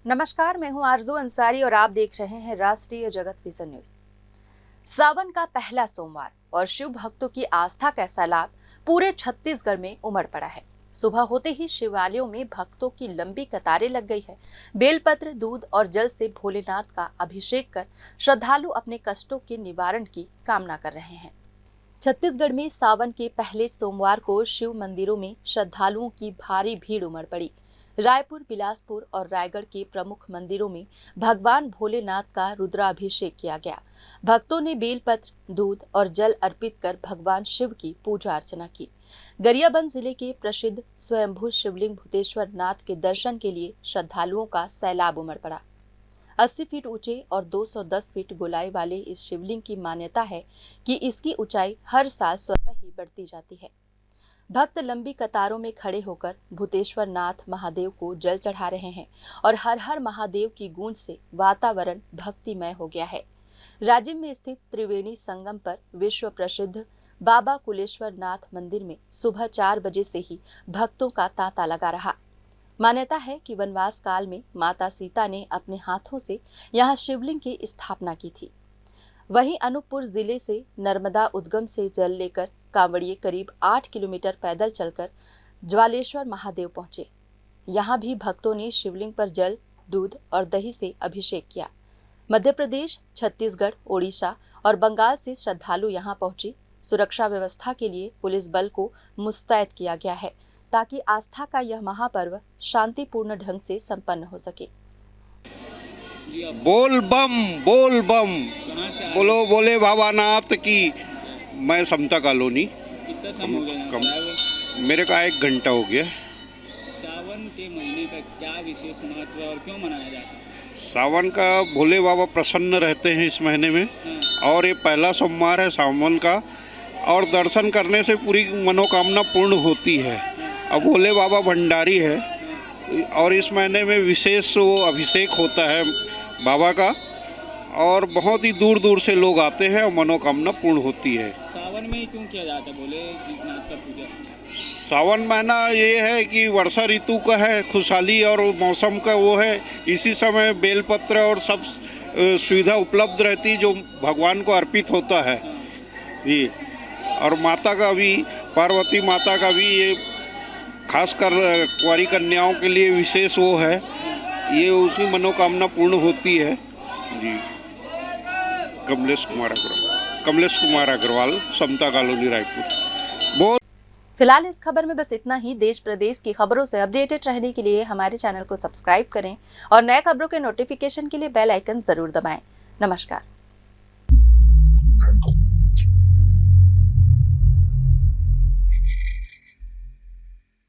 नमस्कार, मैं हूं आरजू अंसारी और आप देख रहे हैं राष्ट्रीय जगत विजन न्यूज। सावन का पहला सोमवार और शिव भक्तों की आस्था का सैलाब पूरे छत्तीसगढ़ में उमड़ पड़ा है। सुबह होते ही शिवालयों में भक्तों की लंबी कतारें लग गई है। बेलपत्र, दूध और जल से भोलेनाथ का अभिषेक कर श्रद्धालु अपने कष्टों के निवारण की कामना कर रहे हैं। छत्तीसगढ़ में सावन के पहले सोमवार को शिव मंदिरों में श्रद्धालुओं की भारी भीड़ उमड़ पड़ी। रायपुर, बिलासपुर और रायगढ़ के प्रमुख मंदिरों में भगवान भोलेनाथ का रुद्राभिषेक किया गया। भक्तों ने बेलपत्र, दूध और जल अर्पित कर भगवान शिव की पूजा अर्चना की। गरियाबंद जिले के प्रसिद्ध स्वयंभू शिवलिंग भूतेश्वर नाथ के दर्शन के लिए श्रद्धालुओं का सैलाब उमड़ पड़ा। 80 फीट ऊंचे और 210 फीट गोलाई वाले इस शिवलिंग की मान्यता है कि इसकी ऊंचाई हर साल स्वतः ही बढ़ती जाती है। भक्त लंबी कतारों में खड़े होकर भूतेश्वर नाथ महादेव को जल चढ़ा रहे हैं और हर हर महादेव की गूंज से वातावरण भक्तिमय हो गया है। राज्य में स्थित त्रिवेणी संगम पर विश्व प्रसिद्ध बाबा कुलेश्वर नाथ मंदिर में सुबह 4 बजे से ही भक्तों का तांता लगा रहा। मान्यता है कि वनवास काल में माता सीता ने अपने हाथों से यहाँ शिवलिंग की स्थापना की थी। वहीं अनूपपुर जिले से नर्मदा उद्गम से जल लेकर कांवड़िए करीब 8 किलोमीटर पैदल चलकर ज्वालेश्वर महादेव पहुंचे। यहाँ भी भक्तों ने शिवलिंग पर जल, दूध और दही से अभिषेक किया। मध्य प्रदेश, छत्तीसगढ़, ओडिशा और बंगाल से श्रद्धालु यहाँ पहुंचे। सुरक्षा व्यवस्था के लिए पुलिस बल को मुस्तैद किया गया है ताकि आस्था का यह महापर्व शांतिपूर्ण ढंग से संपन्न हो सके। बोल बम बोलो बोले बाबा नाथ की। मैं समता कॉलोनी। कितना समय हो गया? मेरे का 1 घंटा हो गया। सावन के महीने का क्या विशेष महत्व है और क्यों मनाया जाता है? सावन का भोले बाबा प्रसन्न रहते हैं इस महीने में। और ये पहला सोमवार है सावन का और दर्शन करने से पूरी मनोकामना पूर्ण होती है। अब भोले बाबा भंडारी है और इस महीने में विशेष वो अभिषेक होता है बाबा का और बहुत ही दूर दूर से लोग आते हैं और मनोकामना पूर्ण होती है। सावन में ही क्यों किया जाता है भोलेनाथ का पूजा? सावन महीना ये है कि वर्षा ऋतु का है, खुशहाली और मौसम का वो है। इसी समय बेलपत्र और सब सुविधा उपलब्ध रहती जो भगवान को अर्पित होता है जी। और माता का भी, पार्वती माता का भी ये खासकर कुंवारी कन्याओं के लिए विशेष वो है, ये उसकी मनोकामना पूर्ण होती है जी। कमलेश कुमार अग्रवाल, समता कॉलोनी, रायपुर। फिलहाल इस खबर में बस इतना ही। देश प्रदेश की खबरों से अपडेटेड रहने के लिए हमारे चैनल को सब्सक्राइब करें और नए खबरों के नोटिफिकेशन के लिए बेल आइकन जरूर दबाएं। नमस्कार।